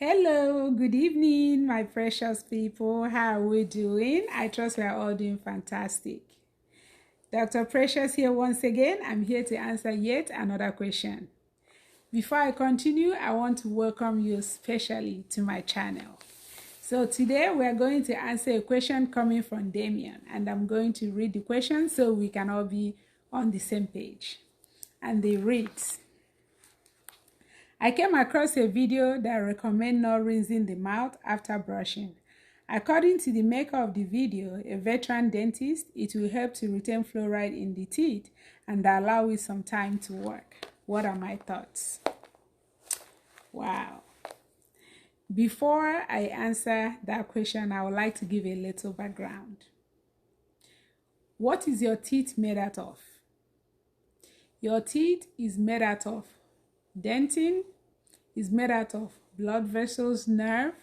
Hello, good evening, my precious people. How are we doing? I trust we are all doing fantastic. Dr. Precious here once again. I'm here to answer yet another question. Before I continue, I want to welcome you specially to my channel. So today we are going to answer a question coming from Damien, and I'm going to read the question so we can all be on the same page. And they read, I came across a video that recommends not rinsing the mouth after brushing. According to the maker of the video, a veteran dentist, it will help to retain fluoride in the teeth and allow it some time to work. What are my thoughts? Wow. Before I answer that question, I would like to give a little background. What is your teeth made out of? Your teeth is made out of dentin, is made out of blood vessels, nerve,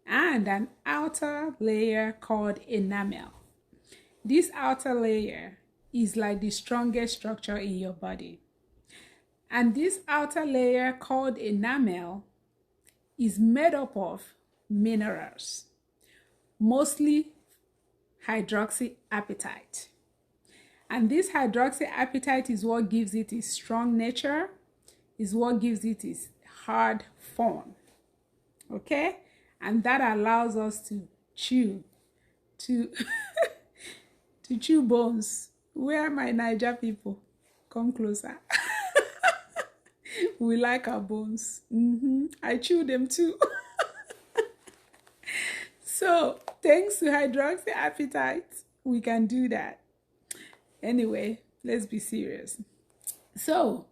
and an outer layer called enamel. This outer layer is like the strongest structure in your body. And this outer layer called enamel is made up of minerals, mostly hydroxyapatite. And this hydroxyapatite is what gives it its strong nature, is what gives it its hard form. Okay? And that allows us to chew, to chew bones. Where are my Niger people? Come closer. We like our bones. I chew them too. So, thanks to hydroxyapatite, we can do that. Anyway, let's be serious. So,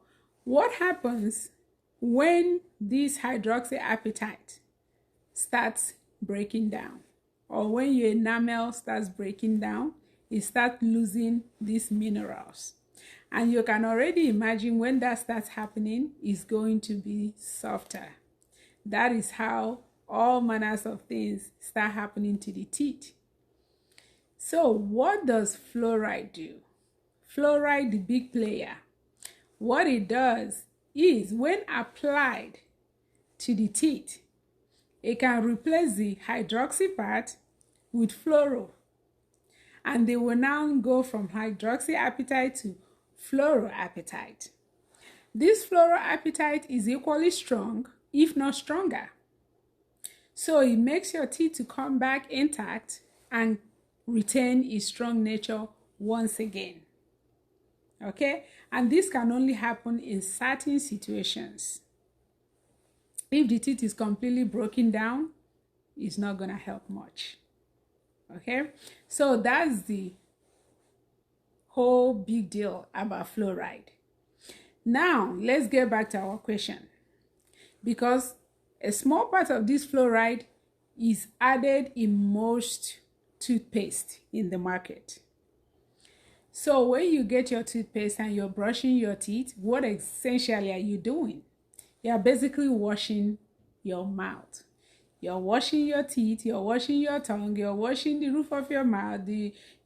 what happens when this hydroxyapatite starts breaking down, or when your enamel starts breaking down, it starts losing these minerals? And you can already imagine when that starts happening, it's going to be softer. That is how all manners of things start happening to the teeth. So what does fluoride do? Fluoride, the big player, what it does is when applied to the teeth, it can replace the hydroxy part with fluoro. And they will now go from hydroxyapatite to fluoroapatite. This fluoroapatite is equally strong, if not stronger. So it makes your teeth to come back intact and retain its strong nature once again. Okay? And this can only happen in certain situations. If the teeth is completely broken down, it's not going to help much. Okay? So that's the whole big deal about fluoride. Now, let's get back to our question. Because a small part of this fluoride is added in most toothpaste in the market. So when you get your toothpaste and you're brushing your teeth, what essentially are you doing? You're basically washing your mouth. You're washing your teeth, you're washing your tongue, you're washing the roof of your mouth,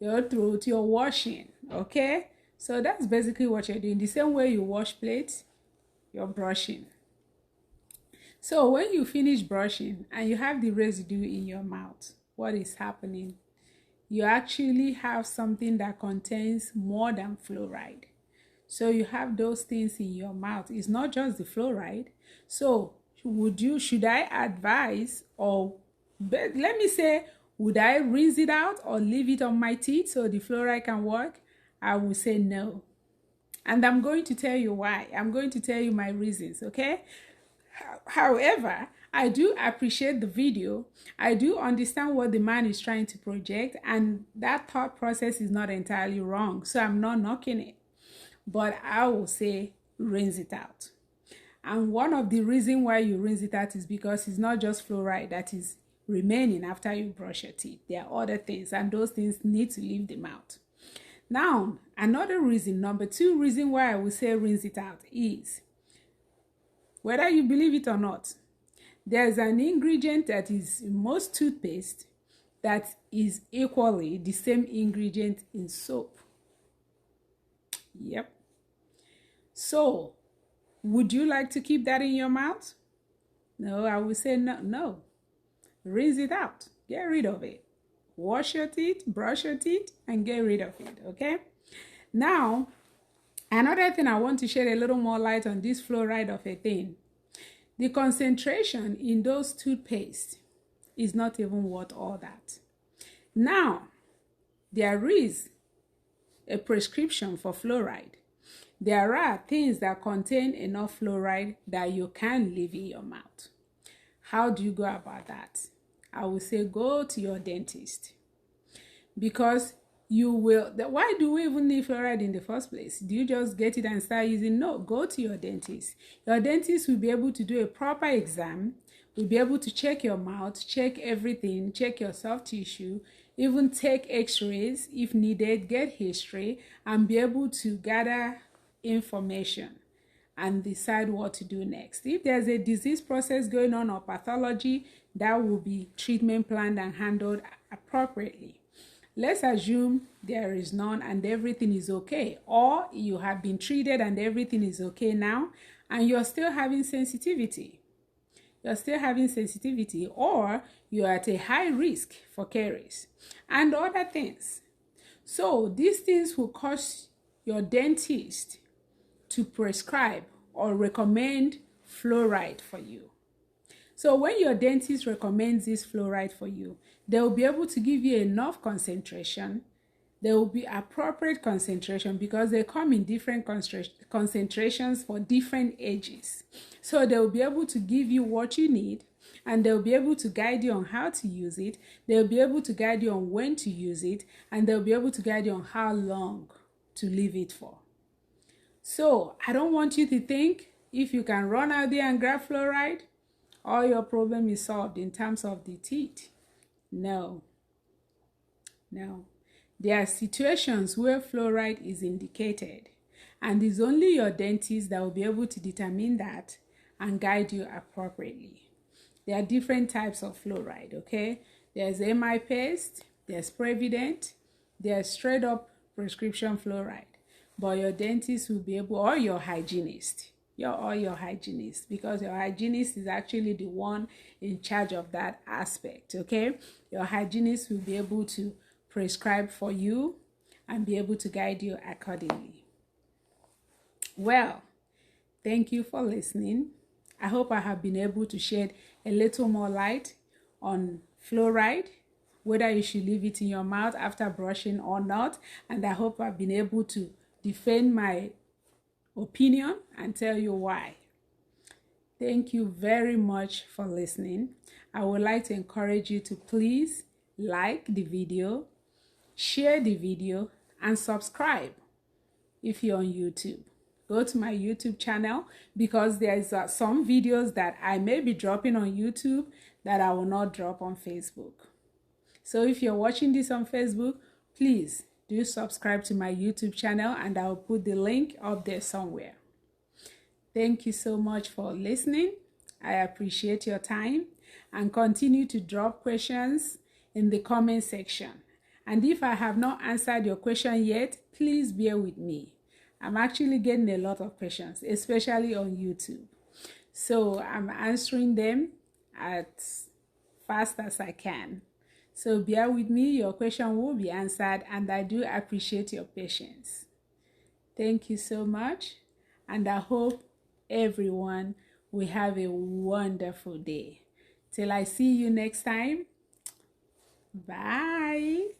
your throat, you're washing, okay? So that's basically what you're doing. The same way you wash plates, you're brushing. So when you finish brushing and you have the residue in your mouth, what is happening? You actually have something that contains more than fluoride. So you have those things in your mouth. It's not just the fluoride. So should I advise, or let me say, would I rinse it out or leave it on my teeth so the fluoride can work? I will say no. And I'm going to tell you why. I'm going to tell you my reasons, okay? However, I do appreciate the video. I do understand what the man is trying to project, and that thought process is not entirely wrong. So I'm not knocking it. But I will say rinse it out. And one of the reasons why you rinse it out is because it's not just fluoride that is remaining after you brush your teeth. There are other things, and those things need to leave the mouth. Now, another reason, number two reason why I will say rinse it out is, whether you believe it or not, there's an ingredient that is in most toothpaste that is equally the same ingredient in soap. Yep. So, would you like to keep that in your mouth? No, I will say no, no. Rinse it out. Get rid of it. Wash your teeth, brush your teeth, and get rid of it, okay? Now, another thing I want to shed a little more light on this fluoride of a thing. The concentration in those toothpaste is not even worth all that. Now, there is a prescription for fluoride. There are things that contain enough fluoride that you can leave in your mouth. How do you go about that? I will say go to your dentist, because you will. Why do we even need fluoride in the first place? Do you just get it and start using? No, go to your dentist. Your dentist will be able to do a proper exam, will be able to check your mouth, check everything, check your soft tissue, even take x-rays if needed, get history, and be able to gather information and decide what to do next. If there's a disease process going on or pathology, that will be treatment planned and handled appropriately. Let's assume there is none and everything is okay, or you have been treated and everything is okay now, and you're still having sensitivity. Or you're at a high risk for caries and other things. So these things will cause your dentist to prescribe or recommend fluoride for you. So when your dentist recommends this fluoride for you, they will be able to give you enough concentration. There will be appropriate concentration because they come in different concentrations for different ages. So they will be able to give you what you need, and they'll be able to guide you on how to use it. They'll be able to guide you on when to use it, and they'll be able to guide you on how long to leave it for. So I don't want you to think if you can run out there and grab fluoride, all your problem is solved in terms of the teeth. No. There are situations where fluoride is indicated, and it's only your dentist that will be able to determine that and guide you appropriately. There are different types of fluoride, okay? There's MI paste, there's Prevident, there's straight up prescription fluoride. But your dentist will be able, or your hygienist, because your hygienist is actually the one in charge of that aspect, okay? Your hygienist will be able to prescribe for you and be able to guide you accordingly. Well, thank you for listening. I hope I have been able to shed a little more light on fluoride, whether you should leave it in your mouth after brushing or not, and I hope I've been able to defend my opinion and tell you why. Thank you very much for listening. I would like to encourage you to please like the video, share the video, and subscribe if you're on YouTube. Go to my YouTube channel, because there's some videos that I may be dropping on YouTube that I will not drop on Facebook. So if you're watching this on Facebook, please do subscribe to my YouTube channel, and I'll put the link up there somewhere. Thank you so much for listening. I appreciate your time, and continue to drop questions in the comment section. And if I have not answered your question yet, please bear with me. I'm actually getting a lot of questions, especially on YouTube. So I'm answering them as fast as I can. So bear with me, your question will be answered, and I do appreciate your patience. Thank you so much, and I hope everyone will have a wonderful day. Till I see you next time, bye.